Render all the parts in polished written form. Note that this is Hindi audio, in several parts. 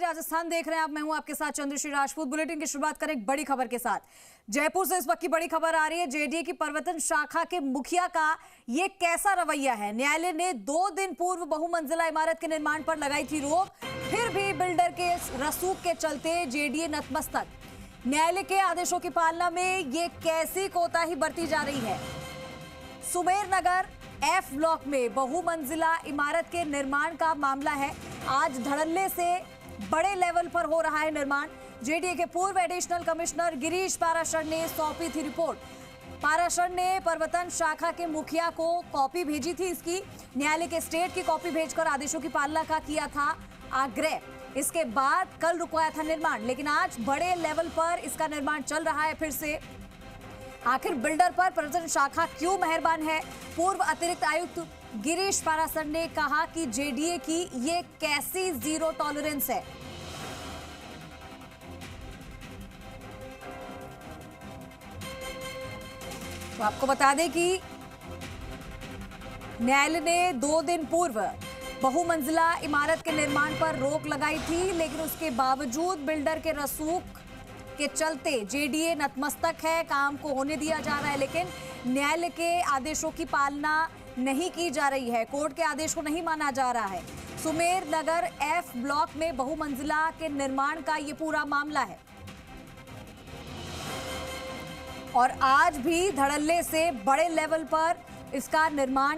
राजस्थान देख रहे हैं आप। मैं हूं आपके साथ चंद्रश्री राजपूत। बुलेटिन की शुरुआत करें एक बड़ी खबर के साथ। जयपुर से इस वक्त की बड़ी खबर आ रही है। जेडीए की प्रवर्तन शाखा के मुखिया का ये कैसा रवैया है। न्यायालय ने 2 दिन पूर्व बहुमंजिला इमारत के निर्माण पर लगाई थी रोक, फिर भी बिल्डर के रसूख के चलते जेडीए नतमस्तक। न्यायालय के आदेशों की पालना में ये कैसी कोताही बरती जा रही है। सुमेर नगर एफ ब्लॉक में बहुमंजिला इमारत के निर्माण का मामला है। आज धड़ल्ले से बड़े लेवल पर हो रहा है निर्माण। जेडीए के पूर्व एडिशनल कमिश्नर गिरीश पाराशर ने सौंपी थी रिपोर्ट। पाराशर ने प्रवर्तन शाखा के मुखिया को कॉपी भेजी थी इसकी। न्यायालय के स्टेट की कॉपी भेजकर आदेशों की पालना का किया था आग्रह। इसके बाद कल रुकवाया था निर्माण, लेकिन आज बड़े लेवल पर इसका निर्माण चल रहा है फिर से। आखिर बिल्डर पर प्रवर्तन शाखा क्यों मेहरबान है। पूर्व अतिरिक्त आयुक्त गिरीश पाराशर ने कहा कि जेडीए की ये कैसी जीरो टॉलरेंस है। तो आपको बता दें कि न्यायालय ने 2 दिन पूर्व बहुमंजिला इमारत के निर्माण पर रोक लगाई थी, लेकिन उसके बावजूद बिल्डर के रसूख के चलते जेडीए नतमस्तक है। काम को होने दिया जा रहा है, लेकिन न्यायालय के आदेशों की पालना नहीं की जा रही है। कोर्ट के आदेश को नहीं माना जा रहा है। सुमेर नगर एफ ब्लॉक में बहुमंजिला के निर्माण का ये पूरा मामला है और आज भी धड़ल्ले से बड़े लेवल पर इसका निर्माण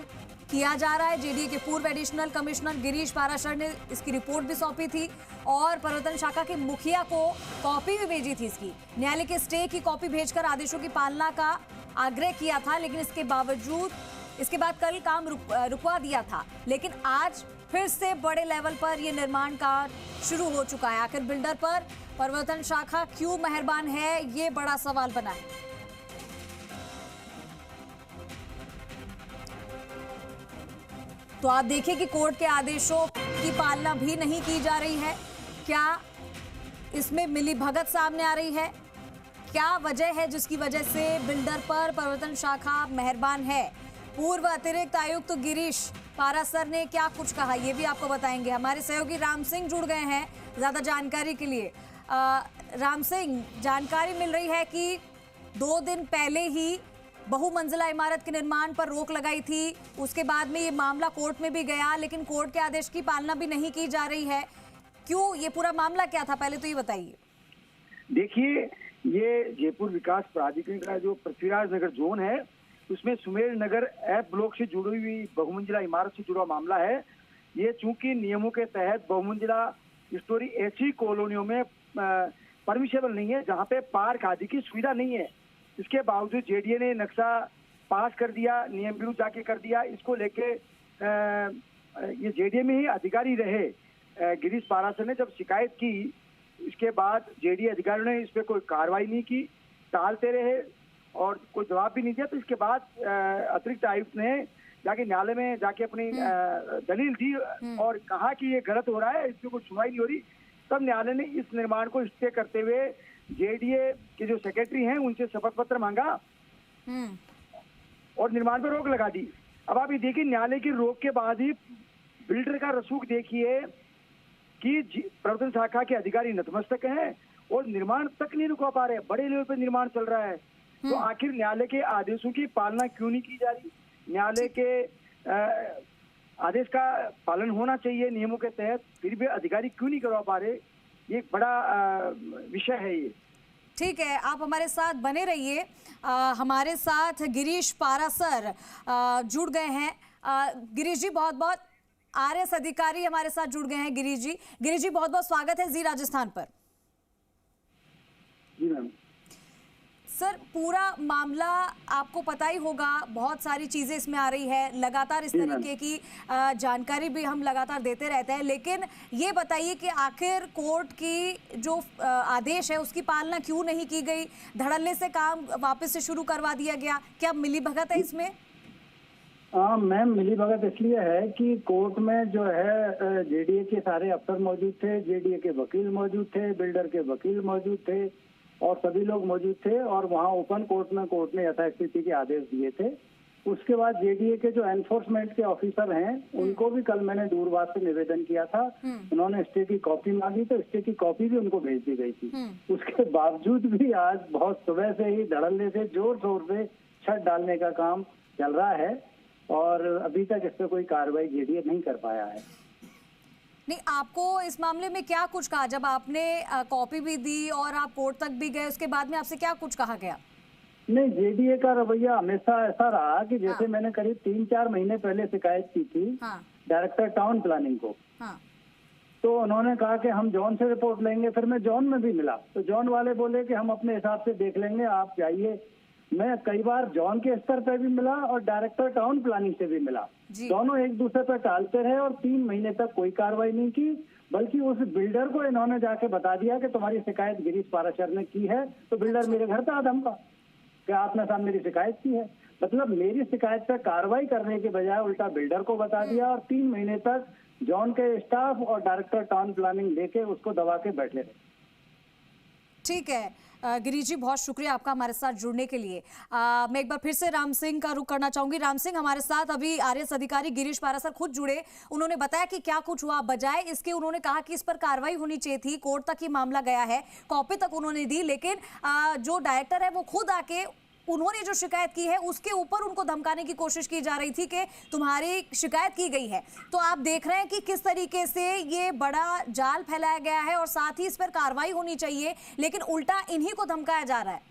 किया जा रहा है। जेडीए के पूर्व एडिशनल कमिश्नर गिरीश पाराशर ने इसकी रिपोर्ट भी सौंपी थी और प्रवर्तन शाखा के मुखिया को कॉपी भी भेजी थी इसकी। न्यायालय के स्टे की कॉपी भेजकर आदेशों की पालना का आग्रह किया था, लेकिन इसके बावजूद इसके बाद कल काम रुकवा दिया था। लेकिन आज फिर से बड़े लेवल पर यह निर्माण कार्य शुरू हो चुका है। आखिर बिल्डर पर प्रवर्तन शाखा क्यों मेहरबान है, ये बड़ा सवाल बना है। तो आप देखिए कि कोर्ट के आदेशों की पालना भी नहीं की जा रही है। क्या इसमें मिलीभगत सामने आ रही है? क्या वजह है जिसकी वजह से बिल्डर पर प्रवर्तन शाखा मेहरबान है? पूर्व अतिरिक्त आयुक्त गिरीश पाराशर ने क्या कुछ कहा, ये भी आपको बताएंगे। हमारे सहयोगी राम सिंह जुड़ गए हैं ज्यादा जानकारी के लिए। राम सिंह, जानकारी मिल रही है कि 2 दिन पहले ही बहुमंजिला इमारत के निर्माण पर रोक लगाई थी, उसके बाद में ये मामला कोर्ट में भी गया, लेकिन कोर्ट के आदेश की पालना भी नहीं की जा रही है। क्यों, ये पूरा मामला क्या था, पहले तो ये बताइए। देखिए, ये जयपुर विकास प्राधिकरण का जो पृथ्वीराज नगर जोन है, उसमें सुमेर नगर एफ ब्लॉक से जुड़ी हुई बहुमंजिला इमारत से जुड़ा मामला है। ये चूंकि नियमों के तहत बहुमंजिला स्टोरी ऐसी कॉलोनियों में परमिशेबल नहीं है जहाँ पे पार्क आदि की सुविधा नहीं है। इसके बावजूद जेडीए ने नक्शा पास कर दिया, नियम विरुद्ध जाके कर दिया। इसको लेके ये जेडीए में ही अधिकारी रहे गिरीश पाराशर ने जब शिकायत की, इसके बाद जेडीए अधिकारियों ने इस पे कोई कार्रवाई नहीं की, टालते रहे और कोई जवाब भी नहीं दिया। तो इसके बाद अतिरिक्त आयुक्त ने जाके न्यायालय में जाके अपनी दलील दी और कहा कि ये गलत हो रहा है, इसमें कोई सुनवाई नहीं हो रही। तब न्यायालय ने इस निर्माण को स्टे करते हुए जेडीए के जो सेक्रेटरी हैं उनसे शपथ पत्र मांगा और निर्माण पर रोक लगा दी। अब आप ये देखिए, न्यायालय की रोक के बाद ही बिल्डर का रसूख देखिए कि प्रवर्तन शाखा के अधिकारी नतमस्तक हैं और निर्माण तक नहीं रुकवा पा रहे। बड़े लेवल पर निर्माण चल रहा है। तो आखिर न्यायालय के आदेशों की पालना क्यों नहीं की जा रही? न्यायालय के आदेश का पालन होना चाहिए नियमों के तहत, फिर भी अधिकारी क्यों नहीं करवा पा रहे? ये एक बड़ा विषय है ये। ठीक है, आप हमारे साथ बने रहिए। हमारे साथ गिरीश पाराशर जुड़ गए हैं। गिरीश जी, बहुत बहुत आरएस अधिकारी हमारे साथ जुड़ गए हैं। गिरीश जी बहुत बहुत स्वागत है जी राजस्थान पर। जी मैम। सर, पूरा मामला आपको पता ही होगा, बहुत सारी चीजें इसमें आ रही है, लगातार इस तरीके की जानकारी भी हम लगातार देते रहते हैं, लेकिन ये बताइए कि आखिर कोर्ट की जो आदेश है उसकी पालना क्यों नहीं की गई? धड़ल्ले से काम वापस से शुरू करवा दिया गया, क्या मिलीभगत है इसमें? मैम, मिलीभगत इसलिए है कि कोर्ट में जो है जेडीए के सारे अफसर मौजूद थे, जेडीए के वकील मौजूद थे, बिल्डर के वकील मौजूद थे और सभी लोग मौजूद थे और वहाँ ओपन कोर्ट में कोर्ट ने यथास्थिति के आदेश दिए थे उसके बाद जेडीए के जो एनफोर्समेंट के ऑफिसर हैं उनको भी कल मैंने दूरभाष से निवेदन किया था। उन्होंने स्टे की कॉपी मांगी तो स्टे की कॉपी भी उनको भेज दी गई थी। उसके बावजूद भी आज बहुत सुबह से ही धड़ल्ले से जोर शोर से छत डालने का काम चल रहा है और अभी तक इस पर कोई कार्रवाई जेडीए नहीं कर पाया है। नहीं, आपको इस मामले में क्या कुछ कहा जब आपने कॉपी भी दी और आप कोर्ट तक भी गए, उसके बाद में आपसे क्या कुछ कहा गया? नहीं, जेडीए का रवैया हमेशा ऐसा रहा कि जैसे मैंने करीब 3-4 महीने पहले शिकायत की थी डायरेक्टर टाउन प्लानिंग को, तो उन्होंने कहा कि हम जॉन से रिपोर्ट लेंगे। फिर मैं जॉन में भी मिला तो जॉन वाले बोले कि हम अपने हिसाब से देख लेंगे, आप जाइए। मैं कई बार जॉन के स्तर पे भी मिला और डायरेक्टर टाउन प्लानिंग से भी मिला। दोनों एक दूसरे पर टालते रहे और 3 महीने तक कोई कार्रवाई नहीं की, बल्कि उस बिल्डर को इन्होंने जाके बता दिया कि तुम्हारी शिकायत गिरीश पाराशर ने की है। तो बिल्डर मेरे घर पे आ धमका कि आपने साहब मेरी शिकायत की है। मतलब मेरी शिकायत पर कार्रवाई करने के बजाय उल्टा बिल्डर को बता दिया और 3 महीने तक जॉन के स्टाफ और डायरेक्टर टाउन प्लानिंग लेके उसको दबा के बैठे रहे। ठीक है गिरीश जी, बहुत शुक्रिया आपका हमारे साथ जुड़ने के लिए। मैं एक बार फिर से राम सिंह का रुख करना चाहूंगी। राम सिंह, हमारे साथ अभी आरएस अधिकारी गिरीश पाराशर खुद जुड़े। उन्होंने बताया कि क्या कुछ हुआ, बजाय इसके उन्होंने कहा कि इस पर कार्रवाई होनी चाहिए थी। कोर्ट तक ही मामला गया है, कॉपी तक उन्होंने दी, लेकिन जो डायरेक्टर है वो खुद आके उन्होंने जो शिकायत की है उसके ऊपर उनको धमकाने की कोशिश की जा रही थी कि तुम्हारी शिकायत की गई है। तो आप देख रहे हैं कि किस तरीके से ये बड़ा जाल फैलाया गया है और साथ ही इस पर कार्रवाई होनी चाहिए, लेकिन उल्टा इन्हीं को धमकाया जा रहा है।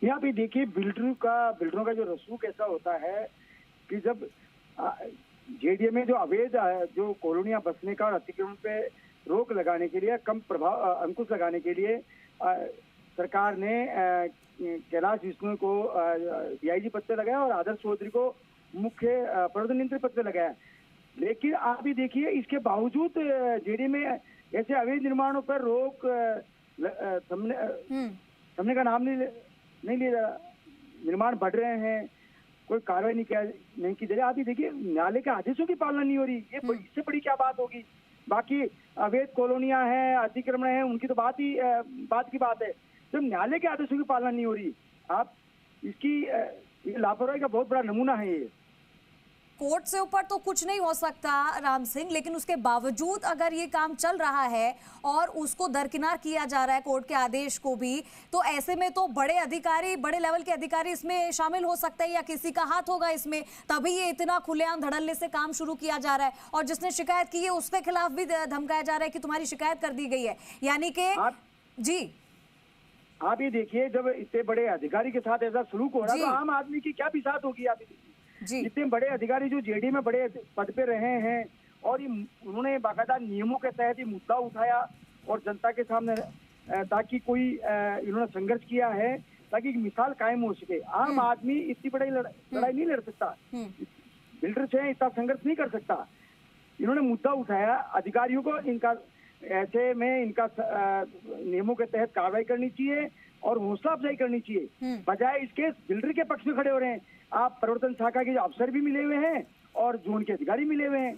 यहाँ पे देखिए बिल्डरों का जो रसूख ऐसा होता है कि जब जेडीए में जो अवैध जो कॉलोनियां बसने का और अतिक्रमण पे रोक लगाने के लिए, कम प्रभाव अंकुश लगाने के लिए सरकार ने कैलाश विष्णु को डीआईजी पद पे लगाया और आदर्श चौधरी को मुख्य प्रवर्तन नियंत्रक पद पे लगाया। लेकिन आप भी देखिए इसके बावजूद जेडीए में ऐसे अवैध निर्माणों पर रोक थमने का नाम नहीं ले रहा। निर्माण बढ़ रहे हैं, कोई कार्रवाई नहीं की जा रही। आप भी देखिए न्यायालय के आदेशों की पालना नहीं हो रही। ये इससे बड़ी क्या बात होगी। बाकी अवैध कॉलोनियां हैं, अतिक्रमण है, उनकी तो बात की बात है। जब न्यायालय के आदेशों की पालना नहीं हो रही, आप इसकी ये लापरवाही का बहुत बड़ा नमूना है। ये कोर्ट से ऊपर तो कुछ नहीं हो सकता राम सिंह, लेकिन उसके बावजूद अगर ये काम चल रहा है और उसको दरकिनार किया जा रहा है कोर्ट के आदेश को भी, तो ऐसे में तो बड़े लेवल के अधिकारी इसमें शामिल हो सकते हैं या किसी का हाथ होगा इसमें, तभी ये इतना खुलेआम धड़ल्ले से काम शुरू किया जा रहा है। और जिसने शिकायत की है उसके खिलाफ भी धमकाया जा रहा है कि तुम्हारी शिकायत कर दी गई है। यानी कि जी आप ये देखिए, जब इतने बड़े अधिकारी के साथ ऐसा सलूक हो रहा है तो आम आदमी की क्या बिसात होगी। आप इतने बड़े अधिकारी जो जेडीए में बड़े पद पे रहे हैं और ये उन्होंने बाकायदा नियमों के तहत ये मुद्दा उठाया और जनता के सामने ताकि कोई इन्होंने संघर्ष किया है ताकि एक मिसाल कायम हो सके। आम आदमी इतनी बड़ी लड़ाई नहीं लड़ सकता, बिल्डर से इतना संघर्ष नहीं कर सकता। इन्होंने मुद्दा उठाया, अधिकारियों को इनका ऐसे में इनका नियमों के तहत कार्रवाई करनी चाहिए और हौसला अफजाई करनी चाहिए। बजाय इसके बिल्डर के पक्ष में खड़े हो रहे हैं। आप प्रवर्तन शाखा के अफसर भी मिले हुए हैं और जोन के अधिकारी मिले हुए हैं।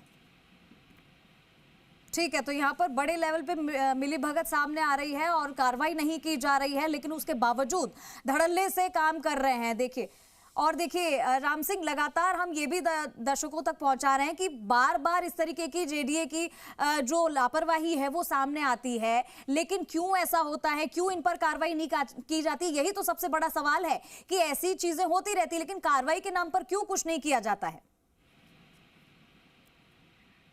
ठीक है, तो यहाँ पर बड़े लेवल पे मिलीभगत सामने आ रही है और कार्रवाई नहीं की जा रही है, लेकिन उसके बावजूद धड़ल्ले से काम कर रहे हैं। देखिए राम सिंह, लगातार हम ये भी दर्शकों तक पहुंचा रहे हैं कि बार बार इस तरीके की जेडीए की जो लापरवाही है वो सामने आती है, लेकिन क्यों ऐसा होता है, क्यों इन पर कार्रवाई नहीं की जाती? यही तो सबसे बड़ा सवाल है कि ऐसी चीजें होती रहती, लेकिन कार्रवाई के नाम पर क्यों कुछ नहीं किया जाता है?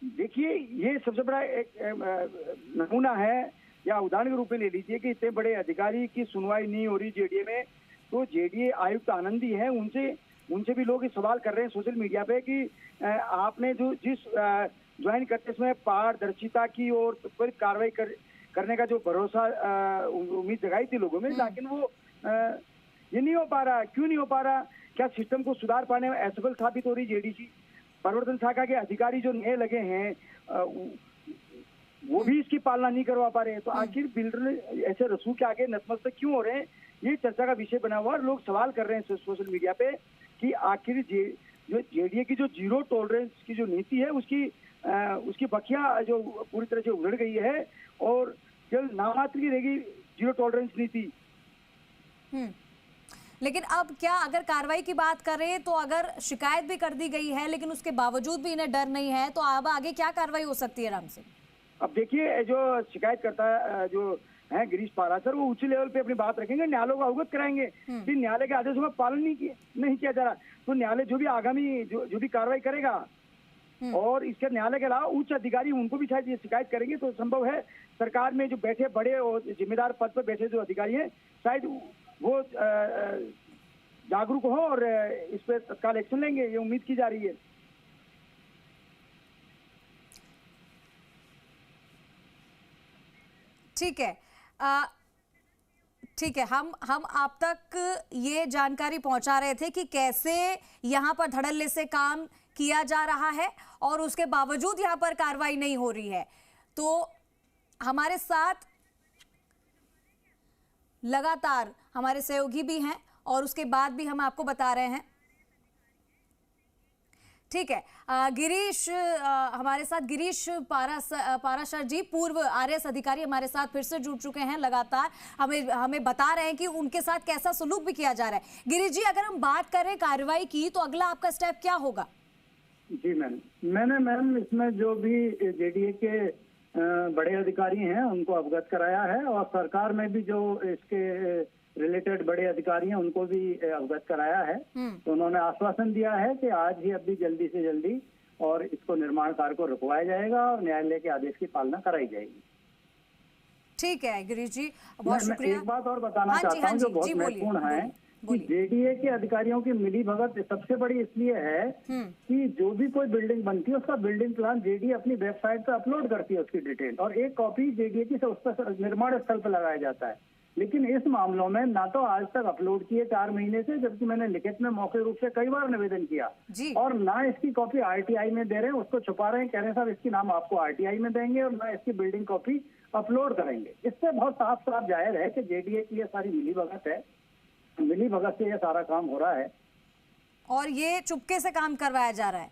देखिए, ये सबसे बड़ा एक नमूना है या उदाहरण के रूप में ले लीजिए कि इतने बड़े अधिकारी की सुनवाई नहीं हो रही जेडीए में। तो जेडीए आयुक्त आनंदी है, उनसे भी लोग सवाल कर रहे हैं सोशल मीडिया पे कि आपने जिस ज्वाइन करते समय पारदर्शिता की और त्वरित कार्रवाई करने का जो भरोसा उम्मीद जगाई थी लोगों में, लेकिन वो ये नहीं हो पा रहा। क्यों नहीं हो पा रहा? क्या सिस्टम को सुधार पाने में असफल साबित हो रही जेडीसी? प्रवर्तन शाखा के अधिकारी जो नए लगे हैं वो भी इसकी पालना नहीं करवा पा रहे हैं। तो आखिर बिल्डर ऐसे रसूख के आगे नतमस्तक क्यों हो रहे हैं? ये चर्चा का विषय बना हुआ और लोग सवाल कर रहे हैं सोशल मीडिया पे कि आखिर जो जेडीए की जो जीरो टॉलरेंस की जो नीति है उसकी बखिया जो पूरी तरह से उधड़ गई है और केवल नामात्र की रहेगी जीरो टॉलरेंस नीति। लेकिन अब क्या अगर कार्रवाई की बात करें तो अगर शिकायत भी कर दी गई है लेकिन उसके बावजूद भी इन्हें डर नहीं है, तो अब आगे क्या कार्रवाई हो सकती है राम सिंह? अब देखिए, जो शिकायत करता है जो है गिरीश पाराशर, वो उच्च लेवल पे अपनी बात रखेंगे, न्यायालय को अवगत कराएंगे कि न्यायालय के आदेशों का पालन नहीं किया जा रहा, तो न्यायालय जो भी आगामी जो भी कार्रवाई करेगा, और इसके न्यायालय के अलावा उच्च अधिकारी उनको भी शायद ये शिकायत करेंगे, तो संभव है सरकार में जो बैठे बड़े और जिम्मेदार पद पर बैठे जो अधिकारी हैं शायद वो जागरूक हो और इस पर तत्काल एक्शन लेंगे, ये उम्मीद की जा रही है। ठीक है, ठीक है, हम आप तक ये जानकारी पहुंचा रहे थे कि कैसे यहाँ पर धड़ल्ले से काम किया जा रहा है और उसके बावजूद यहाँ पर कार्रवाई नहीं हो रही है। तो हमारे साथ लगातार हमारे सहयोगी भी हैं और उसके बाद भी हम आपको बता रहे हैं। ठीक है, गिरीश, हमारे साथ गिरीश पाराशर जी, पूर्व आरएएस अधिकारी, हमारे साथ फिर से जुड़ चुके हैं। लगातार हमें बता रहे हैं कि उनके साथ कैसा सलूक भी किया जा रहा है। गिरीश जी, अगर हम बात करें कार्रवाई की तो अगला आपका स्टेप क्या होगा? जी मैम, इसमें जो भी जेडीए के बड़े अधिकारी हैं उनको अवगत कराया है, और सरकार में भी जो इसके रिलेटेड बड़े अधिकारी हैं उनको भी अवगत कराया है। तो उन्होंने आश्वासन दिया है कि आज ही अभी जल्दी से जल्दी और इसको निर्माण कार्य को रुकवाया जाएगा और न्यायालय के आदेश की पालना कराई जाएगी। ठीक है गिरीश जी, बहुत शुक्रिया। एक बात और बताना चाहता हूँ जो बहुत महत्वपूर्ण है कि जेडीए के अधिकारियों की मिली भगत सबसे बड़ी इसलिए है कि जो भी कोई बिल्डिंग बनती है उसका बिल्डिंग प्लान जेडीए अपनी वेबसाइट पर अपलोड करती है, उसकी डिटेल, और एक कॉपी जेडीए की उस पर निर्माण स्थल पर लगाया जाता है। लेकिन इस मामलों में ना तो आज तक अपलोड किए 4 महीने से, जबकि मैंने लिखित में मौखिक रूप से कई बार निवेदन किया, और ना इसकी कॉपी आरटीआई में दे रहे हैं, उसको छुपा रहे हैं, कह रहे हैं साहब इसकी नाम आपको आरटीआई में देंगे, और ना इसकी बिल्डिंग कॉपी अपलोड करेंगे। इससे बहुत साफ साफ जाहिर है कि जेडीए की ये सारी मिली भगत है, मिली भगत से ये सारा काम हो रहा है और ये चुपके से काम करवाया जा रहा है।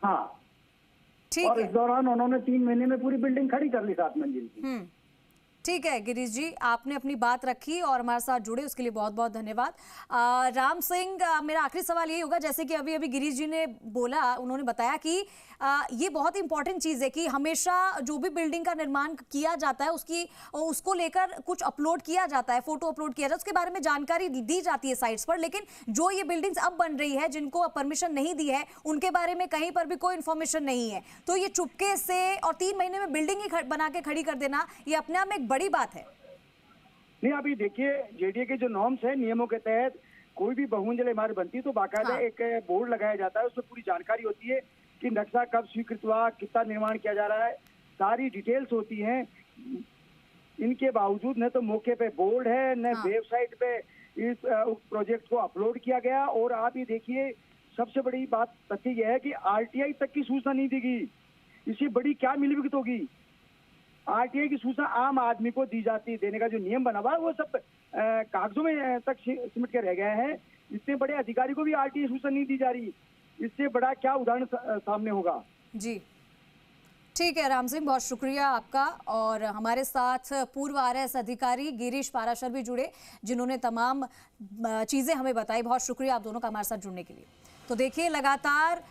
हाँ, ठीक है। और इस दौरान उन्होंने 3 महीने में पूरी बिल्डिंग खड़ी कर ली 7 मंजिल की। ठीक है गिरीश जी, आपने अपनी बात रखी और हमारे साथ जुड़े, उसके लिए बहुत बहुत धन्यवाद। राम सिंह, मेरा आखिरी सवाल यही होगा, जैसे कि अभी गिरीश जी ने बोला, उन्होंने बताया कि ये बहुत इंपॉर्टेंट चीज़ है कि हमेशा जो भी बिल्डिंग का निर्माण किया जाता है उसको लेकर कुछ अपलोड किया जाता है, फोटो अपलोड किया जाता है, उसके बारे में जानकारी दी जाती है साइट्स पर, लेकिन जो ये बिल्डिंग्स अब बन रही है जिनको परमिशन नहीं दी है उनके बारे में कहीं पर भी कोई इन्फॉर्मेशन नहीं है। तो ये चुपके से और 3 महीने में बिल्डिंग ही बना के खड़ी कर देना, ये अपने आप में एक बड़ी बात है। नहीं, अभी देखिए जेडीए के जो नॉर्म्स है, नियमों के तहत कोई भी बहुमंजिल इमारत बनती है तो बाकायदा एक बोर्ड लगाया जाता है, उसमें पूरी जानकारी होती है कि नक्शा कब स्वीकृत हुआ, कितना निर्माण किया जा रहा है, सारी डिटेल्स होती हैं। इनके बावजूद न तो मौके पे बोर्ड है, न वेबसाइट पे इस प्रोजेक्ट को अपलोड किया गया। और आप ये देखिए, सबसे बड़ी बात तथ्य यह है कि आरटीआई तक की सूचना नहीं दी गई। इससे बड़ी क्या मिलीभगत होगी? आरटीआई की सूचना आम आदमी को दी जाती, देने का जो नियम बना हुआ है वो सब कागजों में तक सिमट के रह गए हैं। इतने बड़े अधिकारी को भी आरटीआई सूचना नहीं दी जा रही, इससे बड़ा क्या उदाहरण सामने होगा? जी ठीक है राम सिंह, बहुत शुक्रिया आपका। और हमारे साथ पूर्व आरएएस अधिकारी गिरीश पाराशर भी जुड़े, जिन्होंने तमाम चीजें हमें बताई। बहुत शुक्रिया आप दोनों का हमारे साथ जुड़ने के लिए। तो देखिए, लगातार